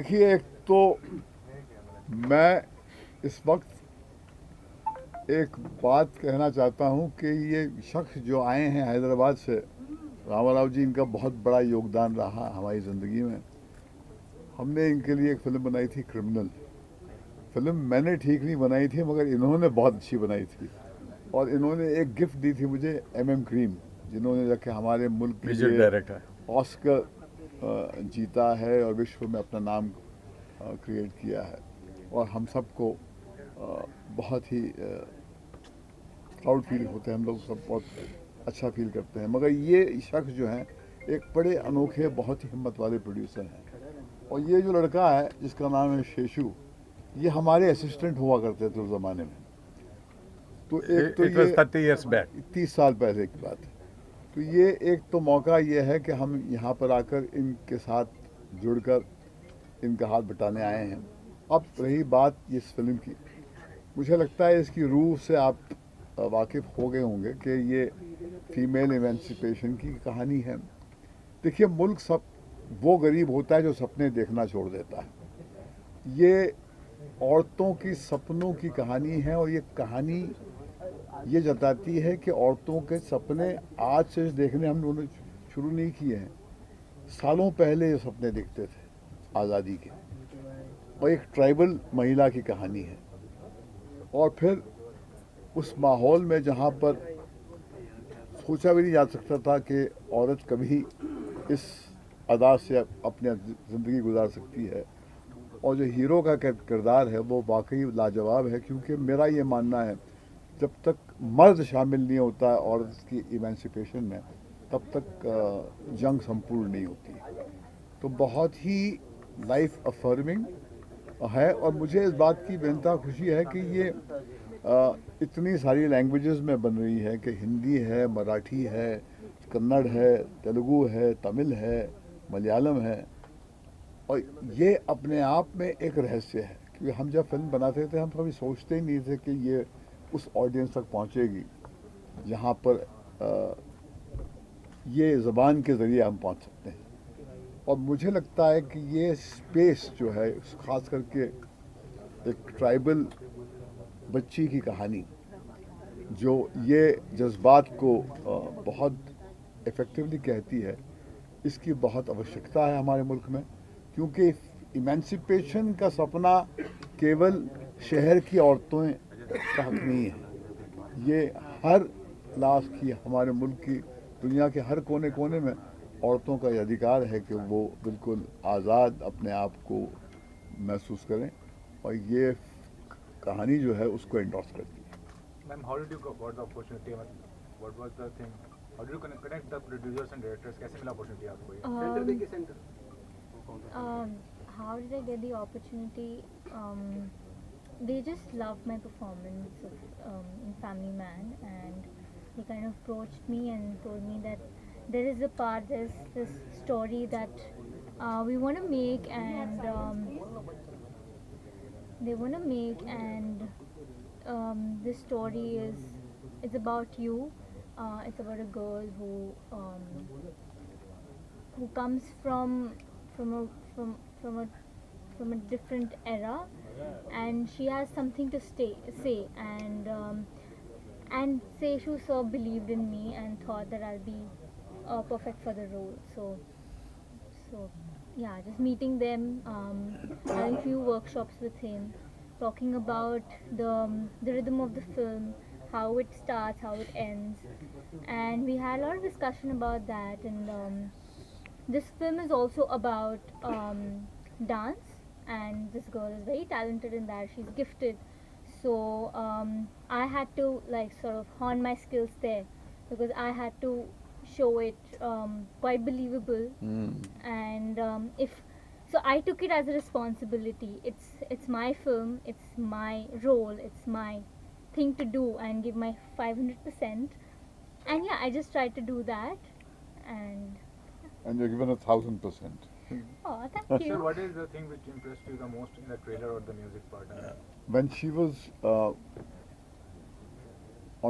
देखिए, एक तो मैं इस वक्त एक बात कहना चाहता हूं कि ये शख्स जो आए हैं हैदराबाद से, रामाराव जी, इनका बहुत बड़ा योगदान रहा हमारी ज़िंदगी में। हमने इनके लिए एक फ़िल्म बनाई थी, क्रिमिनल। फिल्म मैंने ठीक नहीं बनाई थी, मगर इन्होंने बहुत अच्छी बनाई थी। और इन्होंने एक गिफ्ट दी थी मुझे, क्रीम, जिन्होंने जाके हमारे मुल्क के लिए डायरेक्टर ऑस्कर जीता है और विश्व में अपना नाम क्रिएट किया है। और हम सबको बहुत ही प्राउड फील होते हैं, हम लोग सब बहुत अच्छा फील करते हैं। मगर ये शख्स जो हैं एक बड़े अनोखे, बहुत ही हिम्मत वाले प्रोड्यूसर हैं। और ये जो लड़का है जिसका नाम है शेशु, ये हमारे असिस्टेंट हुआ करते थे उस ज़माने में। तो एक तो ये 30 years back 30 साल पहले की बात है। तो ये एक तो मौका ये है कि हम यहाँ पर आकर इनके साथ जुड़कर इनका हाथ बटाने आए हैं। अब रही बात इस फिल्म की, मुझे लगता है इसकी रूह से आप वाकिफ़ हो गए होंगे कि ये फीमेल एमेंसिपेशन की कहानी है। देखिए, मुल्क सब वो गरीब होता है जो सपने देखना छोड़ देता है। ये औरतों की सपनों की कहानी है, और ये कहानी ये जताती है कि औरतों के सपने आज से देखने हम लोगों ने शुरू नहीं किए हैं। सालों पहले ये सपने देखते थे आज़ादी के। और एक ट्राइबल महिला की कहानी है। और फिर उस माहौल में जहाँ पर सोचा भी नहीं जा सकता था कि औरत कभी इस अदा से अपनी ज़िंदगी गुजार सकती है। और जो हीरो का किरदार है वो वाकई लाजवाब है, क्योंकि मेरा ये मानना है जब तक मर्द शामिल नहीं होता है औरत की इमेंसिपेशन में, तब तक जंग संपूर्ण नहीं होती। तो बहुत ही लाइफ अफर्मिंग है। और मुझे इस बात की बेनता खुशी है कि ये इतनी सारी लैंग्वेजेस में बन रही है कि हिंदी है, मराठी है, कन्नड़ है, तेलुगु है, तमिल है, मलयालम है। और ये अपने आप में एक रहस्य है, क्योंकि हम जब फिल्म बनाते थे हम कभी सोचते ही नहीं थे कि ये उस ऑडियंस तक पहुंचेगी जहां पर ये ज़बान के ज़रिए हम पहुंच सकते हैं। और मुझे लगता है कि ये स्पेस जो है, ख़ास करके एक ट्राइबल बच्ची की कहानी जो ये जज्बात को बहुत इफ़ेक्टिवली कहती है, इसकी बहुत आवश्यकता है हमारे मुल्क में। क्योंकि इमेंसिपेशन का सपना केवल शहर की औरतों का हक नहीं है। ये हर क्लास की, हमारे मुल्क की, दुनिया के हर कोने कोने में औरतों का ये अधिकार है कि वो बिल्कुल आज़ाद अपने आप को महसूस करें। और ये कहानी जो है उसको एंडोर्स करती है। Ma'am, how did you got the opportunity? What was the thing? How did you connect the producers and directors? कैसे मिला अपॉर्चुनिटी आपको ये? How did I get the opportunity? They just loved my performance in Family Man, and they kind of approached me and told me that there is a part, there's this story that we want to make, and they want to make, and this story is, it's about you. It's about a girl who comes from a from a from a different era, and she has something to say, and Seshu sir believed in me and thought that I'll be perfect for the role. So yeah, just meeting them, having few workshops with him, talking about the rhythm of the film, how it starts, how it ends, and we had a lot of discussion about that. And this film is also about dance, and this girl is very talented in that. She's gifted. So I had to like sort of hone my skills there, because I had to show it quite believable. And if so, I took it as a responsibility. It's my film, it's my role, it's my thing to do and give my 500%. And yeah, I just tried to do that. And you're given 1,000%. oh, thank Sir, you. what is the thing which impressed you the most in the trailer or the music part? When she was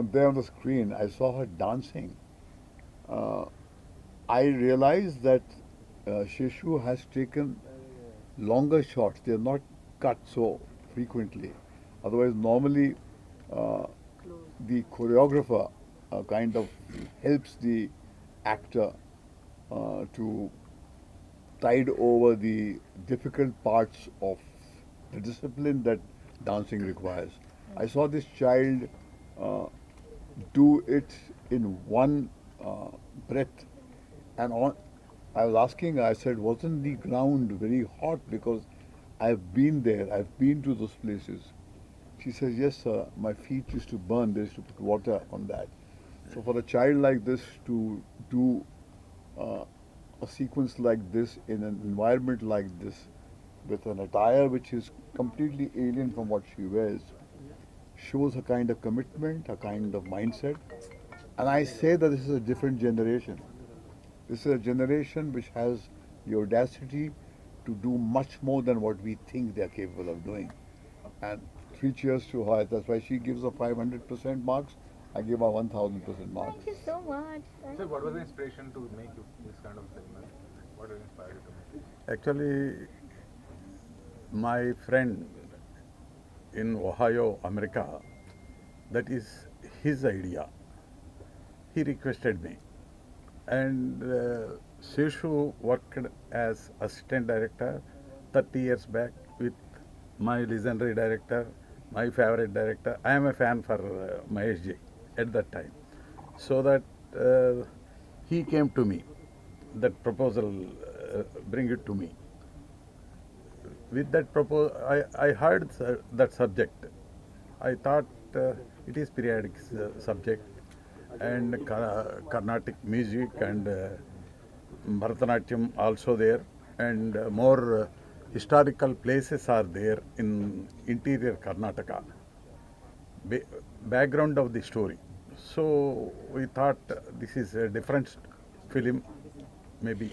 on the screen, I saw her dancing. I realized that Seshu has taken longer shots. They're not cut so frequently. Otherwise, normally uh, the choreographer kind of helps the actor to tide over the difficult parts of the discipline that dancing requires. I saw this child uh, do it in one breath, and I was asking her, I said, wasn't the ground very hot? Because I've been there, I've been to those places. She says, yes, sir, my feet used to burn, they used to put water on that. So for a child like this to do uh, a sequence like this in an environment like this, with an attire which is completely alien from what she wears, shows a kind of commitment, a kind of mindset. And I say that this is a different generation. This is a generation which has the audacity to do much more than what we think they are capable of doing. And 3 cheers to her. That's why she gives her 500% marks. I give her 1000% marks. Thank you so much. So what was the inspiration to make this kind of film? What inspired you to make it? Actually, my friend in Ohio, America, that is his idea. He requested me. And Seshu worked as assistant director 30 years back with my legendary director, my favorite director. I am a fan for Mahesh ji at that time. So that he came to me, that proposal, bring it to me. With that proposal, I heard that subject. I thought it is periodic subject, and Carnatic music and Bharatanatyam also there, and more historical places are there in interior Karnataka. Background of the story. So we thought this is a different film, maybe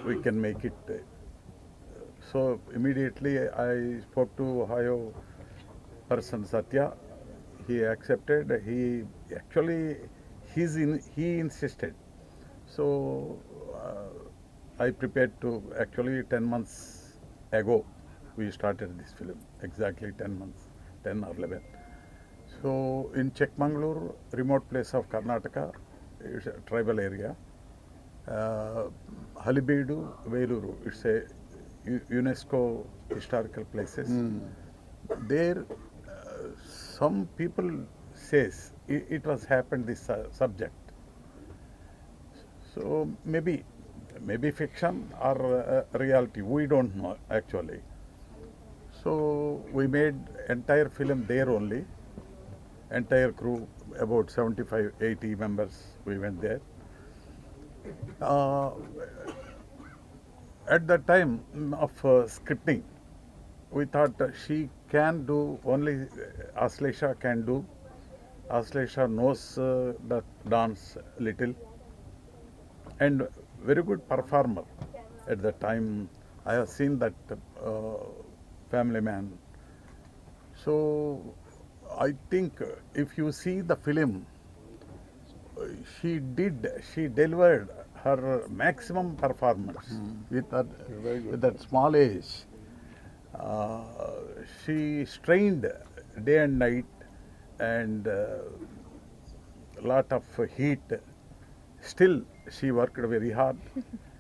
we can make it. So immediately I spoke to Ohio person Satya. He accepted. He actually he insisted. So I prepared to, actually 10 months ago we started this film, exactly 10 months, 10 or 11. So in Chikmagalur, remote place of Karnataka, it's a tribal area. Halibedu, Veluru, it's a UNESCO historical places. There, some people says it was happened this subject. So maybe fiction or reality, we don't know actually. So we made entire film there only. Entire crew, about 75, 80 members, we went there. At that time of scripting, we thought she can do, only Ashlesha can do. Ashlesha knows the dance little, and very good performer. At that time, I have seen that Family Man. So I think if you see the film, she delivered her maximum performance with that small age. She strained day and night, and lot of heat. Still, she worked very hard.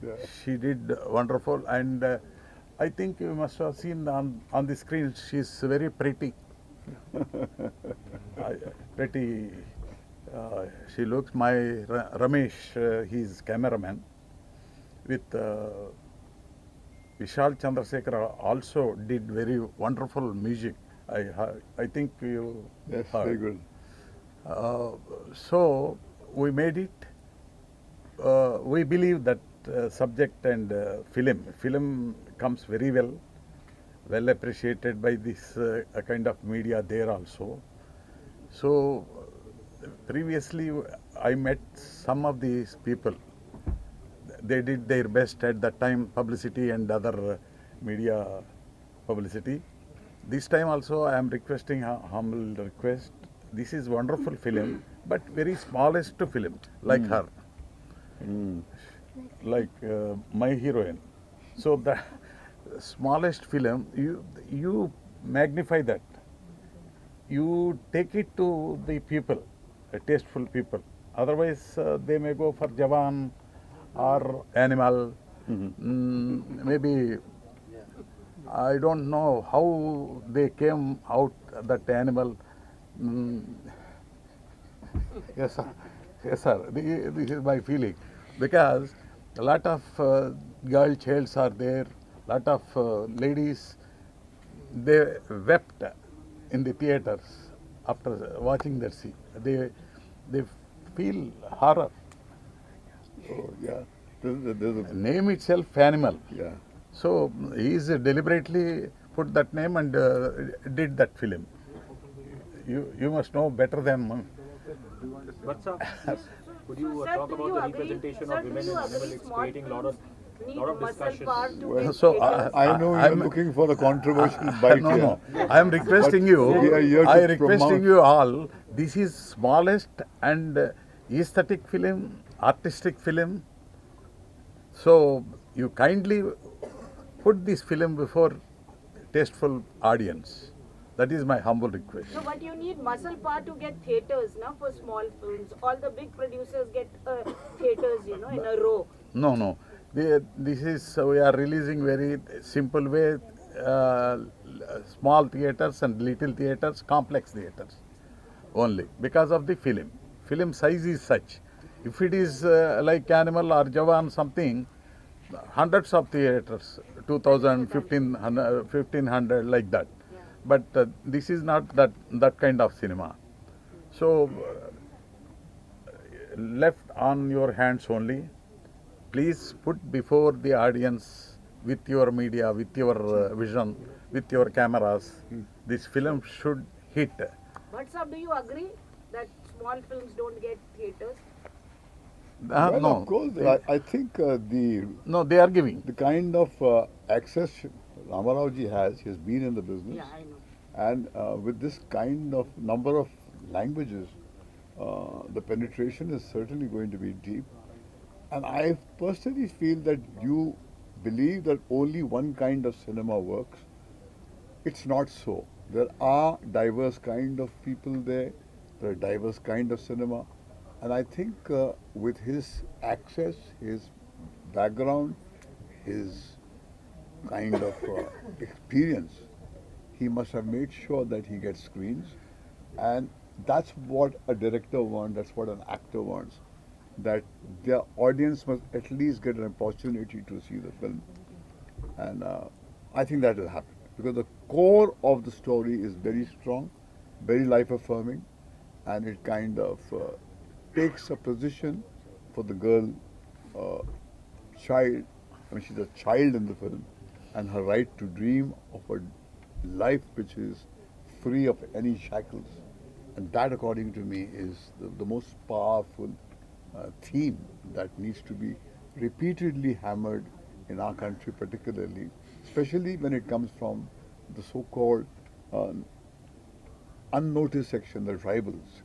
Yeah. She did wonderful, and I think you must have seen on the screen. She's very pretty. Pretty. She looks. My Ramesh, he's cameraman. With Vishal Chandrasekhar also did very wonderful music. I think you Yes, heard. very good. So we made it. We believe that subject and film comes very well appreciated by this kind of media there also. So previously I met some of these people. They did their best at that time, publicity and other media publicity. This time also I am requesting a humble request. This is wonderful film, but very smallest film, like her, like my heroine. So smallest film, you magnify that. You take it to the people, tasteful people. Otherwise, they may go for Jawan or Animal. Maybe I don't know how they came out that Animal. Mm, yes, sir. Yes, sir. This is my feeling, because a lot of girl childs are there, lot of ladies, they wept in the theaters after watching that scene. They feel horror. Oh, yeah. There's a, Name itself Animal. yeah. So he is deliberately put that name and did that film. You must know better than me. But sir, could So, you sir, talk do about you the agree- representation sir, of do women you in agree animal? It's small creating films need lot of muscle discussions. power to Well, get So theatres? I know you're I'm- looking for a controversial bite No, here. no. I am requesting you. we are here to I requesting promote- you all. This is smallest and aesthetic film, artistic film. So you kindly put this film before tasteful audience. That is my humble request. No, but you need muscle power to get theatres, now for small films. All the big producers get theatres, in a row. No, no. This is we are releasing very simple way. Small theaters and little theaters, complex theaters, only because of the film. Film size is such. If it is like Animal or Jawan something, hundreds of theaters, 2000, 1500 like that. But this is not that kind of cinema. So left on your hands only. Please put before the audience with your media, with your vision, with your cameras. This film should hit. But sir, do you agree that small films don't get theatres? Well, No, of course. I think no, they are giving. the kind of access Ramarao ji has, he has been in the business. Yeah, I know. And with this kind of number of languages, the penetration is certainly going to be deep. And I personally feel that you believe that only one kind of cinema works. It's not so. There are diverse kind of people there. There are diverse kind of cinema. And I think with his access, his background, his kind of experience, he must have made sure that he gets screens. And that's what a director wants, that's what an actor wants. That their audience must at least get an opportunity to see the film. And I think that will happen. Because the core of the story is very strong, very life affirming, and it kind of takes a position for the girl, child. I mean, she's a child in the film, and her right to dream of a life which is free of any shackles. And that, according to me, is the most powerful theme that needs to be repeatedly hammered in our country, particularly, especially when it comes from the so-called unnoticed section, the tribals.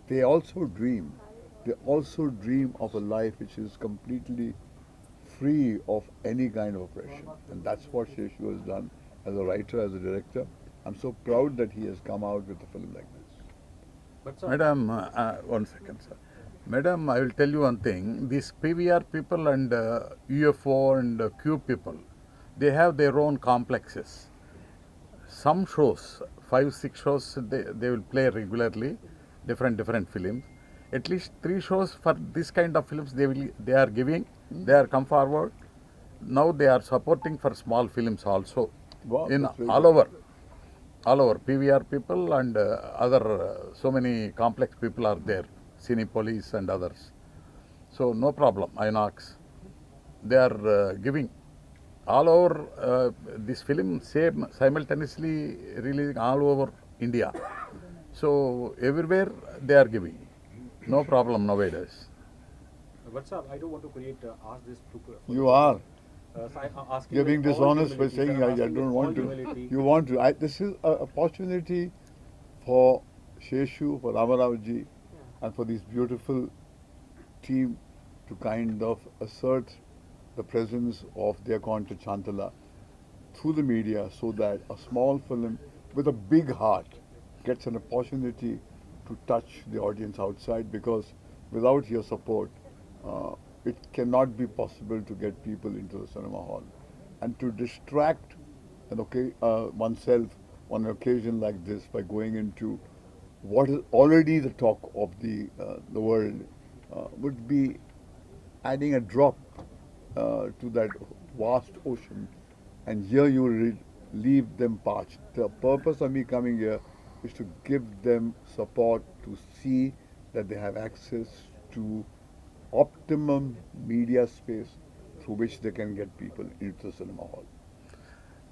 They also dream. They also dream of a life which is completely free of any kind of oppression. And that's what Seshu has done as a writer, as a director. I'm so proud that he has come out with a film like this. But sir, Madam, 1 second, sir. Madam, I will tell you one thing. These PVR people and UFO and Q people, they have their own complexes. Some shows, 5, 6 shows, they will play regularly, different films. At least 3 shows for this kind of films they are giving. They are come forward. Now they are supporting for small films also. Wow, In that's very all good. over PVR people and other so many complex people are there, Cine Police and others. So no problem, Inox. They are giving all over this film simultaneously releasing all over India. So everywhere they are giving. No problem nowadays. but sir, I don't want to ask this to. You are. So I'm asking You're being with all dishonest by humility, saying sir, I'm I asking don't with want all to. humility. You want to. This is an opportunity for Seshu, for Ramarao ji, and for this beautiful team to kind of assert the presence of their content Chantala. through the media so that a small film with a big heart gets an opportunity to touch the audience outside, because without your support, it cannot be possible to get people into the cinema hall. And to distract oneself on an occasion like this by going into what is already the talk of the world would be adding a drop to that vast ocean. And here you leave them parched. The purpose of me coming here is to give them support, to see that they have access to optimum media space through which they can get people into the cinema hall.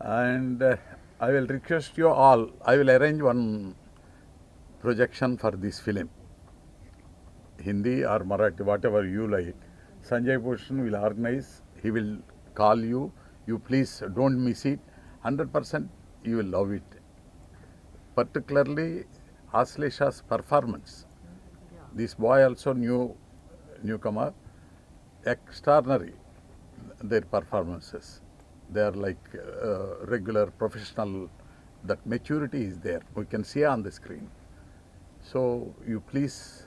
And I will request you all, I will arrange one projection for this film, Hindi or Marathi, whatever you like. Sanjay Bhushan will organize, he will call you, you please don't miss it, 100% you will love it. Particularly Ashlesha's performance. This boy also newcomer, extraordinary their performances. They are like regular professional, that maturity is there, we can see on the screen. So you please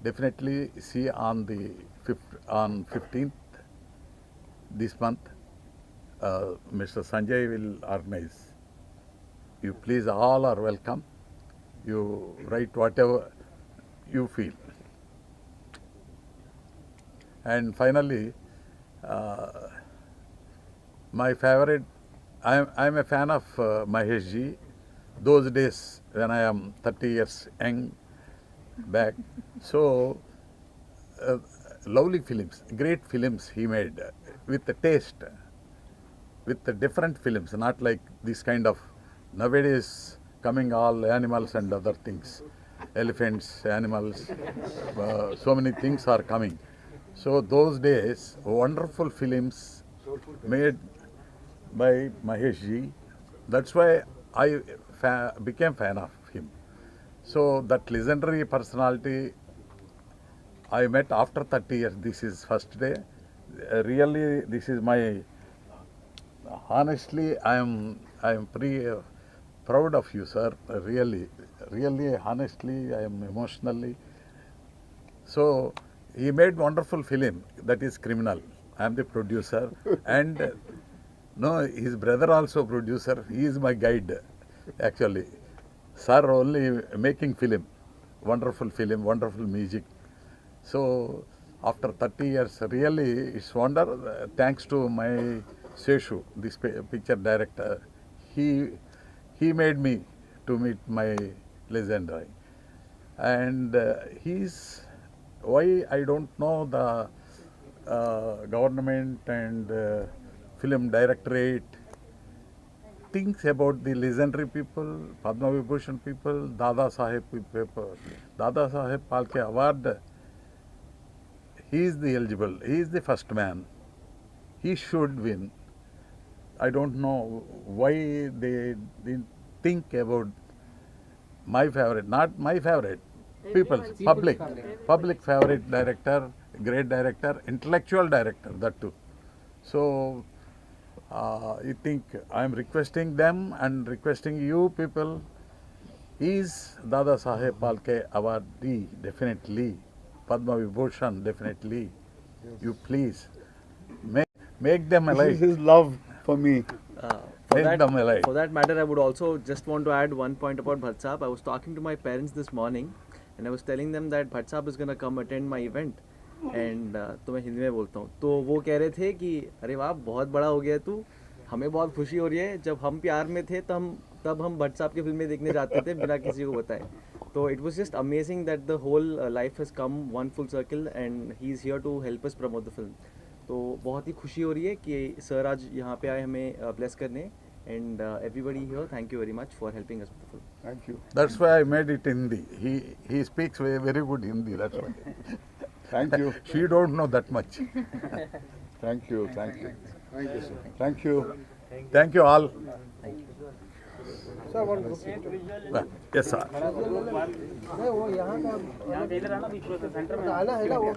definitely see on the 15th this month, Mr. Sanjay will organize. You please all are welcome. You write whatever you feel. And finally, my favorite, I am a fan of Mahesh ji. Those days when I am 30 years young back. So, lovely films, great films he made with the taste, with the different films, not like this kind of nowadays coming all animals and other things, elephants, animals, so many things are coming. So those days, wonderful films made by Mahesh ji. That's why I became fan of him. So that legendary personality I met after 30 years. This is first day. Really, this is my. Honestly, I am pretty proud of you, sir. Really, honestly, I am emotionally. So he made wonderful film, that is Criminal. I am the producer, and no, his brother also producer. He is my guide, actually. Sir only making film, wonderful music. So after 30 years, really it's wonder. Thanks to my Seshu, this picture director, he made me to meet my legend, and he's why I don't know the government and film directorate thinks about the legendary people, Padma Vibhushan people, Dada Saheb people, Dada Saheb Phalke Award. He is the eligible. He is the first man. He should win. I don't know why they didn't think about my favorite, not my favorite, people's, public favorite director, great director, intellectual director, that too. So, I think I am requesting them and requesting you people, is Dada Saheb Phalke awardee, definitely, Padma Vibhushan, definitely. Yes. You please, make them alive. This is his love for me. For that matter, I would also just want to add one point about Bhatt Saab. I was talking to my parents this morning and I was telling them that Bhatt Saab is going to come attend my event. And तो मैं हिंदी में बोलता हूँ, तो वो कह रहे थे कि अरे वाह बहुत बड़ा हो गया तू, हमें बहुत खुशी हो रही है, जब हम प्यार में थे तब हम भट्ट साहब की फिल्में देखने जाते थे बिना किसी को बताए. तो it was just amazing that the whole life has come one full circle and he is here to help us promote the film. तो बहुत ही खुशी हो रही है कि सर आज यहाँ पे आए हमें bless करने. And everybody here, thank you very much for helping us with the film. Thank you. That's why I made it Hindi. He speaks very good Hindi. That's why. Thank you. She don't know that much. Thank you. Thank you. Thank you, sir. Thank you. Thank you all. Thank you. Sir, one question. Yes, sir. वो यहाँ का इधर आना बीच में centre में आना है ना वो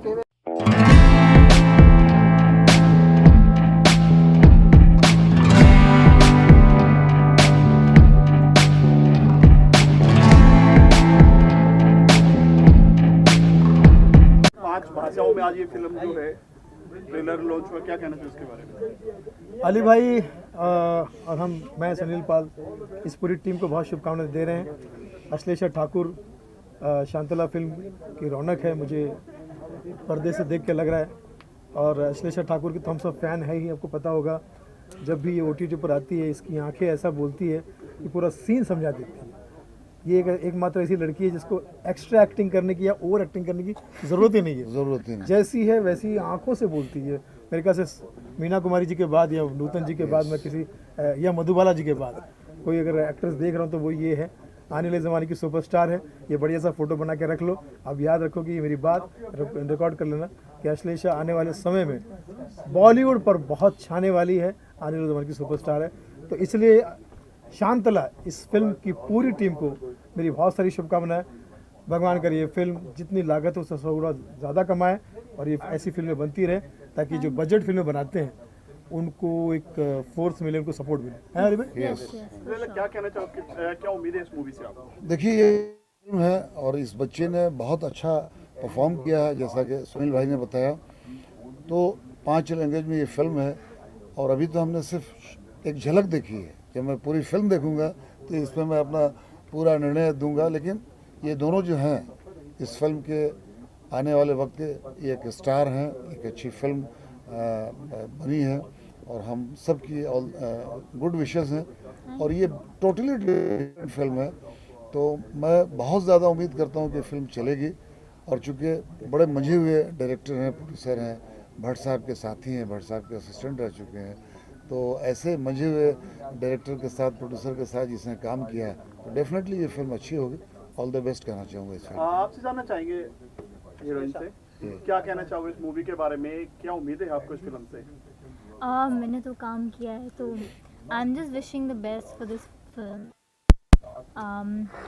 फिल्म जो है ट्रेलर लॉन्च हुआ, क्या कहना चाहिए उसके बारे में? अली भाई और मैं सुनील पाल इस पूरी टीम को बहुत शुभकामनाएं दे रहे हैं। अश्लेषा ठाकुर शांतला फिल्म की रौनक है, मुझे पर्दे से देख के लग रहा है। और अश्लेषा ठाकुर की तो हम सब फ़ैन है ही, आपको पता होगा। जब भी ये OTT पर आती है, इसकी आंखें ऐसा बोलती है कि पूरा सीन समझा देती है। ये एकमात्र ऐसी लड़की है जिसको एक्स्ट्रा एक्टिंग करने की या ओवर एक्टिंग करने की ज़रूरत ही नहीं है। ज़रूरत ही नहीं। जैसी है वैसी आंखों से बोलती है। मेरे ख्याल से मीना कुमारी जी के बाद या नूतन जी के बाद मैं किसी या मधुबाला जी के बाद कोई अगर एक्ट्रेस देख रहा हूँ तो वो ये है। आने वाले ज़माने की सुपरस्टार है। ये बढ़िया सा फोटो बना के रख लो। अब याद रखो कि ये मेरी बात रिकॉर्ड कर लेना कि अश्लेषा आने वाले समय में बॉलीवुड पर बहुत छाने वाली है, आने वाले ज़माने की सुपरस्टार है। तो इसलिए शांतला इस फिल्म की पूरी टीम को मेरी बहुत सारी शुभकामनाएं। भगवान करे ये फिल्म जितनी लागत है उससे 100 गुना ज़्यादा कमाए और ये ऐसी फिल्में बनती रहे ताकि जो बजट फिल्में बनाते हैं उनको एक फोर्स मिले, उनको सपोर्ट मिले। है अली भाई? क्या कहना चाहोगे, क्या उम्मीद है इस मूवी से आप? देखिए ये फिल्म है और इस बच्चे ने बहुत अच्छा परफॉर्म किया है, जैसा कि सुनील भाई ने बताया। तो 5 लैंग्वेज में ये फिल्म है और अभी तो हमने सिर्फ एक झलक देखी है। जब मैं पूरी फिल्म देखूंगा तो इसमें मैं अपना पूरा निर्णय दूंगा। लेकिन ये दोनों जो हैं इस फिल्म के आने वाले वक्त के एक स्टार हैं, एक अच्छी फिल्म बनी है और हम सब की गुड विशेस हैं और ये टोटली डिफरेंट फिल्म है। तो मैं बहुत ज़्यादा उम्मीद करता हूँ कि फिल्म चलेगी। और चूँकि बड़े मंझे हुए डायरेक्टर हैं, प्रोड्यूसर हैं, भट्ट साहब के साथी हैं, भट्ट साहब के असिस्टेंट रह चुके हैं। तो ऐसे मंझे हुए डायरेक्टर के साथ, प्रोड्यूसर के साथ जिसने काम किया है तो डेफिनेटली ये फिल्म अच्छी होगी। ऑल द बेस्ट कहना चाहूँगा इस फिल्म। आपसे जानना चाहेंगे हीरोइन से, क्या कहना चाहोगे इस मूवी के बारे में, क्या उम्मीद है आपको इस फिल्म से? मैंने तो काम किया है तो I am just wishing the best for this film.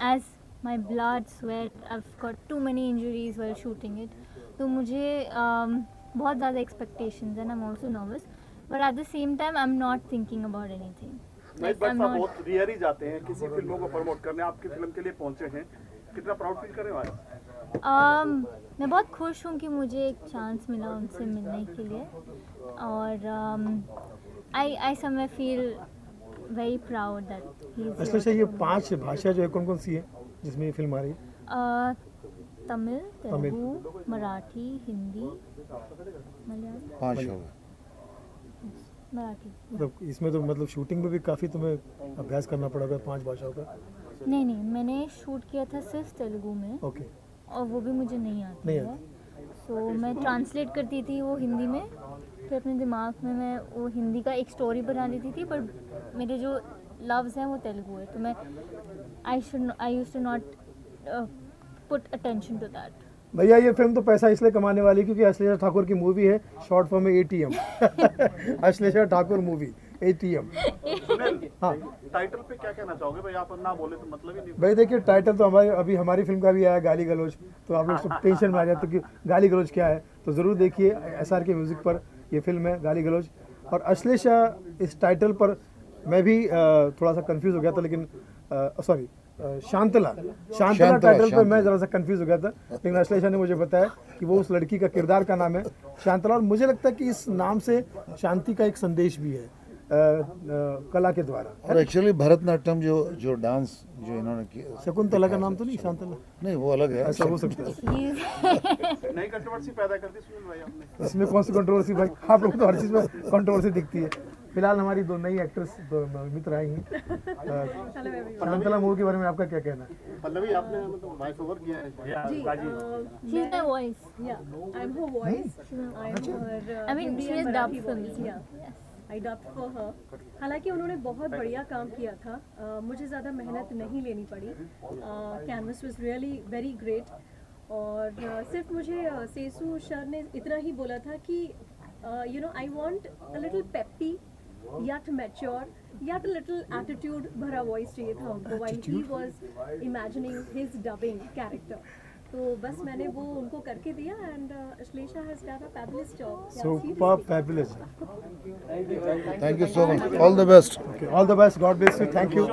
As my blood sweat I have got too many injuries while shooting it, तो मुझे बहुत ज़्यादा expectations and I am also nervous, but at the same time I am not thinking about anything. बहुत rare ही जाते हैं किसी फिल्मों को प्रमोट करने, आपकी फिल्म के लिए पहुंचे हैं, कितना प्राउड फील कर रहे हो आज? मैं बहुत खुश हूँ कि मुझे एक चांस मिला उनसे मिलने के लिए और I somewhere feel very proud that he is. Ashlesha ये 5 भाषा जो है कौन कौन सी है जिसमें ये फिल्म आ रही है? तमिल, तेलुगु, मराठी, हिंदी, मलयालम। 5 हो गए। मराठी। मतलब इसमें तो मतलब शूटिंग में भी काफ़ी तुम्हें अभ्यास करना पड़ेगा 5 भाषाओं का। नहीं, मैंने शूट किया था सिर्फ तेलुगु में। ओके। और वो भी मुझे नहीं आती है। सो मैं ट्रांसलेट करती थी वो हिंदी में, फिर अपने दिमाग में मैं वो हिंदी का एक स्टोरी बना देती थी, पर मेरे जो लव्स हैं वो तेलुगु है, तो मैं I used to not put attention to that. भैया ये फिल्म तो पैसा इसलिए कमाने वाली क्योंकि अश्लेषा ठाकुर की मूवी है, शॉर्ट फॉर्म में ATM। Ashlesha Thakur movie ATM। हाँ, टाइटल पे क्या कहना चाहोगे भाई? आप ना बोले तो मतलब ही नहीं। भाई देखिए टाइटल तो हमारी फिल्म का भी आया गाली गलौज, तो आप लोग टेंशन में आ जाते कि गाली गलौज क्या है, तो ज़रूर देखिए SR के म्यूज़िक पर ये फिल्म है गाली गलौज। और अश्लेषा इस टाइटल पर मैं भी थोड़ा सा कंफ्यूज हो गया था, लेकिन सॉरी शांतला टाइटल पर मैं ज़रा सा कंफ्यूज हो गया था, लेकिन अश्लेषा ने मुझे बताया कि वो उस लड़की का किरदार का नाम है शांतला। और मुझे लगता है कि इस नाम से शांति का एक संदेश भी है कला के द्वारा। और एक्चुअली भरतनाट्यम जो डांस जो इन्होंने किया, शकुंतला का नाम तो नहीं शांतला? नहीं वो अलग है, ऐसा हो सकता है। नई कंट्रोवर्सी पैदा कर दी सुनील भाई आपने। इसमें कौन सी कंट्रोवर्सी भाई? आप लोग तो हर चीज़ में कंट्रोवर्सी दिखती है। फिलहाल हमारी 2 नई एक्ट्रेस मित्र आई हैं। शांतला मूवी के बारे में आपका क्या कहना है? पल्लवी आपने मतलब वॉइस ओवर किया है? She's my voice. Yeah, I'm her voice. I'm her. I mean, she has dubbed for me. Yeah, I dubbed for her. हालांकि उन्होंने बहुत बढ़िया काम किया था, मुझे ज़्यादा मेहनत नहीं लेनी पड़ी। Canvas was really very great. और सिर्फ मुझे सेसु सर ने इतना ही बोला था कि you know I want a little peppy yet mature yet a little attitude भरा वॉइस चाहिए था उनको while he was imagining his dubbing character। तो बस मैंने वो उनको करके दिया and Ashlesha has done a fabulous job। Super fabulous। Thank you so much. All the best. Okay, all the best. God bless you. Thank you।